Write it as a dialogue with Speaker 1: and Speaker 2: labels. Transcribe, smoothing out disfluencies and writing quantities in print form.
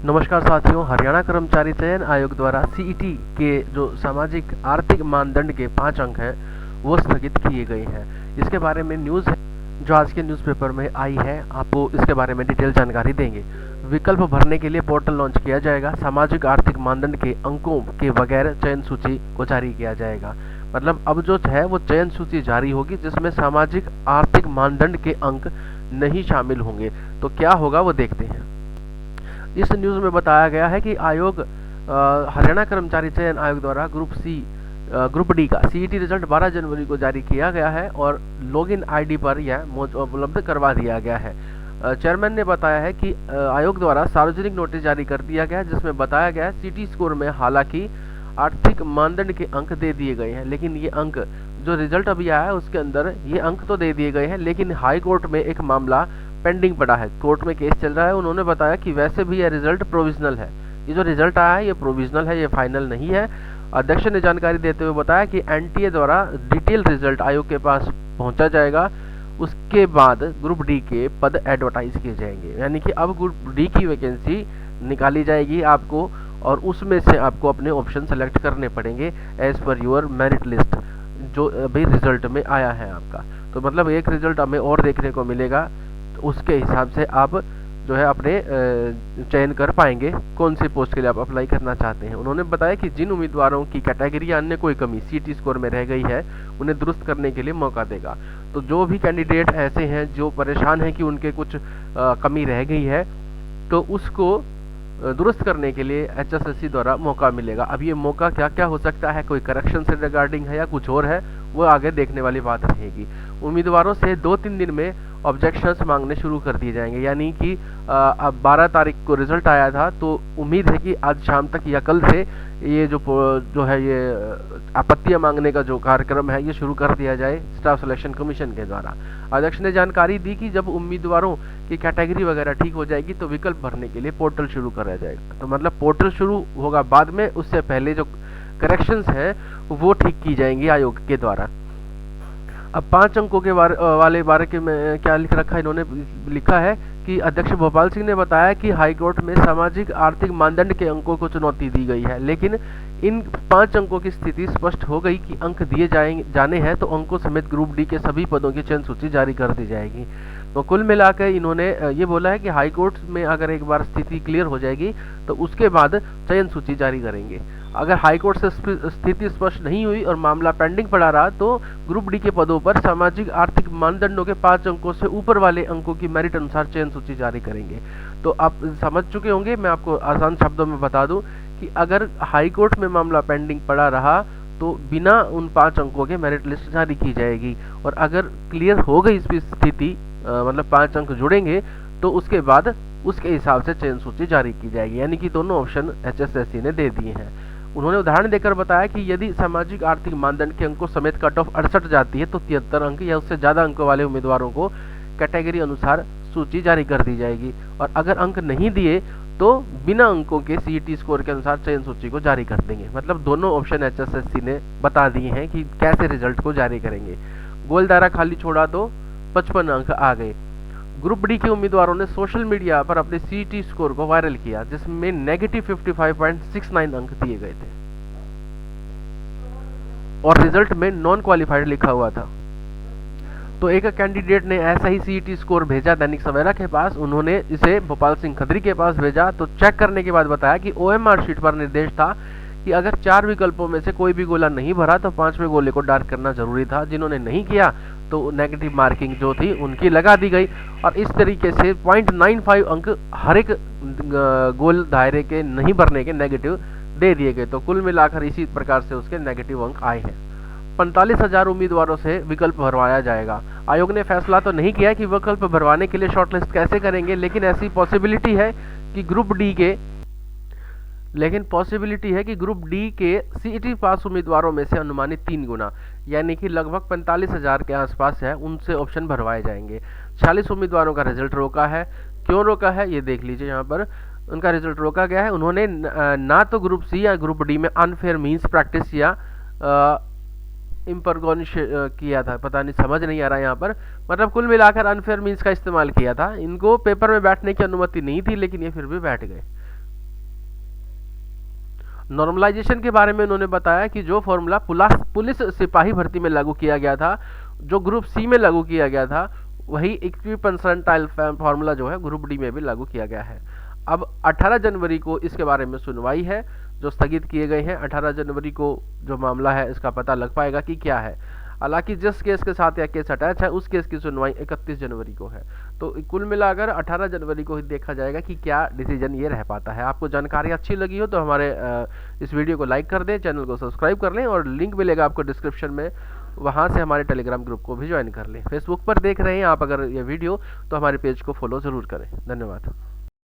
Speaker 1: नमस्कार साथियों, हरियाणा कर्मचारी चयन आयोग द्वारा सीईटी के जो सामाजिक आर्थिक मानदंड के 5 अंक हैं वो स्थगित किए गए हैं। इसके बारे में न्यूज़ है जो आज के न्यूज़पेपर में आई है, आपको इसके बारे में डिटेल जानकारी देंगे। विकल्प भरने के लिए पोर्टल लॉन्च किया जाएगा। सामाजिक आर्थिक मानदंड के अंकों के बगैर चयन सूची को जारी किया जाएगा। मतलब अब जो है वो चयन सूची जारी होगी जिसमें सामाजिक आर्थिक मानदंड के अंक नहीं शामिल होंगे। तो क्या होगा वो देखते हैं। इस न्यूज़ में बताया गया है कि आयोग हरियाणा कर्मचारी चयन आयोग द्वारा ग्रुप डी का सीईटी रिजल्ट 12 जनवरी को जारी किया गया है और लॉगिन आईडी पर यह उपलब्ध करवा दिया गया है। चेयरमैन ने बताया है कि आयोग द्वारा सार्वजनिक नोटिस जारी कर दिया गया है जिसमें बताया गया है सीटी स्कोर में हालांकि आर्थिक मानदंड के अंक दे दिए गए हैं, लेकिन ये अंक जो रिजल्ट अभी आया है उसके अंदर ये अंक तो दे दिए गए हैं, लेकिन हाई कोर्ट में एक मामला पेंडिंग पड़ा है, कोर्ट में केस चल रहा है। उन्होंने बताया कि वैसे भी यह रिजल्ट प्रोविजनल है, ये जो रिजल्ट आया है ये प्रोविजनल है, ये फाइनल नहीं है। अध्यक्ष ने जानकारी देते हुए बताया कि एनटीए द्वारा डिटेल रिजल्ट आयोग के पास पहुंचा जाएगा, उसके बाद ग्रुप डी के पद एडवर्टाइज किए जाएंगे। यानी कि अब ग्रुप डी की वैकेंसी निकाली जाएगी आपको और उसमें से आपको अपने ऑप्शन सेलेक्ट करने पड़ेंगे as per your merit list जो अभी रिजल्ट में आया है आपका। तो मतलब एक रिजल्ट हमें और देखने को मिलेगा, तो उसके हिसाब से आप जो है अपने चयन कर पाएंगे कौन सी पोस्ट के लिए आप अप्लाई करना चाहते हैं। उन्होंने बताया कि जिन उम्मीदवारों की कैटेगरी या अन्य कोई कमी सीटी स्कोर में रह गई है उन्हें दुरुस्त करने के लिए मौका देगा। तो जो भी कैंडिडेट ऐसे हैं जो परेशान हैं कि उनके कुछ कमी रह गई है तो उसको दुरुस्त करने के लिए एचएसएससी द्वारा मौका मिलेगा। अब ये मौका क्या क्या हो सकता है, कोई करेक्शन से रिगार्डिंग है या कुछ और है, वो आगे देखने वाली बात रहेगी। उम्मीदवारों से 2-3 दिन में ऑब्जेक्शंस मांगने शुरू कर दिए जाएंगे। यानी कि अब 12 तारीख को रिजल्ट आया था तो उम्मीद है कि आज शाम तक या कल से ये जो है ये आपत्तियां मांगने का जो कार्यक्रम है ये शुरू कर दिया जाए स्टाफ सिलेक्शन कमीशन के द्वारा। अध्यक्ष ने जानकारी दी कि जब उम्मीदवारों की कैटेगरी वगैरह ठीक हो जाएगी तो विकल्प भरने के लिए पोर्टल शुरू करा जाएगा। तो मतलब पोर्टल शुरू होगा बाद में, उससे पहले जो करेक्शंस हैं वो ठीक की जाएंगी आयोग के द्वारा। अब 5 अंकों के वाले बारे के में क्या लिख रखा है, इन्होंने लिखा है कि अध्यक्ष भोपाल सिंह ने बताया कि हाईकोर्ट में सामाजिक आर्थिक मानदंड के अंकों को चुनौती दी गई है, लेकिन इन 5 अंकों की स्थिति स्पष्ट हो गई कि अंक दिए जाने हैं तो अंकों समेत ग्रुप डी के सभी पदों की चयन सूची जारी कर दी जाएगी। तो कुल मिलाकर इन्होंने ये बोला है कि हाईकोर्ट में अगर एक बार स्थिति क्लियर हो जाएगी तो उसके बाद चयन सूची जारी करेंगे। अगर हाईकोर्ट से स्थिति स्पष्ट नहीं हुई और मामला पेंडिंग पड़ा रहा तो ग्रुप डी के पदों पर सामाजिक आर्थिक मानदंडों के 5 अंकों से ऊपर वाले अंकों की मेरिट अनुसार चयन सूची जारी करेंगे। तो आप समझ चुके होंगे, मैं आपको आसान शब्दों में बता दूं कि अगर हाईकोर्ट में मामला पेंडिंग पड़ा रहा तो बिना उन 5 अंकों के मेरिट लिस्ट जारी की जाएगी, और अगर क्लियर हो गई इस स्थिति मतलब 5 अंक जुड़ेंगे तो उसके बाद उसके हिसाब से चयन सूची जारी की जाएगी। यानी कि दोनों ऑप्शन एचएसएससी ने दे दिए हैं। उन्होंने उदाहरण देकर बताया कि यदि सामाजिक आर्थिक मानदंड के अंकों समेत कट ऑफ 68 जाती है तो 73 अंक या उससे ज्यादा अंकों वाले उम्मीदवारों को कैटेगरी अनुसार सूची जारी कर दी जाएगी, और अगर अंक नहीं दिए तो बिना अंकों के सीईटी स्कोर के अनुसार चयन सूची को जारी कर देंगे। मतलब दोनों ऑप्शन एचएसएससी ने बता दिए हैं कि कैसे रिजल्ट को जारी करेंगे। गोल दायरा खाली छोड़ा तो 55 अंक आ गए। ग्रुप डी के उम्मीदवारों ने सोशल मीडिया पर अपने सीईटी स्कोर को वायरल किया जिसमें नेगेटिव 55.69 अंक दिए गए थे और रिजल्ट में नॉन क्वालिफाइड लिखा हुआ था। तो एक कैंडिडेट ने ऐसा ही सीईटी स्कोर भेजा दैनिक सवेरा के पास, उन्होंने इसे भोपाल सिंह खत्री के पास भेजा। तो चेक करने के बाद बताया कि ओएमआर शीट पर निर्देश था कि अगर 4 विकल्पों में से कोई भी गोला नहीं भरा तो 5वें गोले को डार्क करना जरूरी था। जिन्होंने नहीं किया तो नेगेटिव मार्किंग जो थी उनकी लगा दी गई, और इस तरीके से 0.95 अंक हर एक गोल दायरे के नहीं भरने के नेगेटिव दे दिए गए। तो कुल मिलाकर इसी प्रकार से उसके नेगेटिव अंक आए हैं। 45,000 उम्मीदवारों से विकल्प भरवाया जाएगा। आयोग ने फैसला तो नहीं किया कि विकल्प भरवाने के लिए शॉर्टलिस्ट कैसे करेंगे, लेकिन ऐसी पॉसिबिलिटी है कि ग्रुप डी के सीईटी पास उम्मीदवारों में से अनुमानित 3 गुना यानी कि लगभग 45,000 के आसपास है, उनसे ऑप्शन भरवाए जाएंगे। 46 उम्मीदवारों का रिजल्ट रोका है। क्यों रोका है ये देख लीजिए, यहाँ पर उनका रिजल्ट रोका गया है। उन्होंने ना तो ग्रुप सी या ग्रुप डी में अनफेयर मीन्स प्रैक्टिस या इम्परगोनिश किया था, पता नहीं समझ नहीं आ रहा यहाँ पर। मतलब कुल मिलाकर अनफेयर मीन्स का इस्तेमाल किया था। इनको पेपर में बैठने की अनुमति नहीं थी लेकिन ये फिर भी बैठ गए। नॉर्मलाइजेशन के बारे में उन्होंने बताया कि जो फॉर्मूला पुलिस सिपाही भर्ती में लागू किया गया था, जो ग्रुप सी में लागू किया गया था, वही इक्वी परसेंटाइल फार्मूला जो है ग्रुप डी में भी लागू किया गया है। अब 18 जनवरी को इसके बारे में सुनवाई है, जो स्थगित किए गए हैं। 18 जनवरी को जो मामला है इसका पता लग पाएगा कि क्या है। हालांकि जिस केस के साथ यह केस अटैच है उस केस की सुनवाई 31 जनवरी को है। तो कुल मिलाकर 18 जनवरी को ही देखा जाएगा कि क्या डिसीजन ये रह पाता है। आपको जानकारी अच्छी लगी हो तो हमारे इस वीडियो को लाइक कर दें, चैनल को सब्सक्राइब कर लें और लिंक मिलेगा आपको डिस्क्रिप्शन में, वहाँ से हमारे टेलीग्राम ग्रुप को भी ज्वाइन कर लें। फेसबुक पर देख रहे हैं आप अगर ये वीडियो तो हमारे पेज को फॉलो ज़रूर करें। धन्यवाद।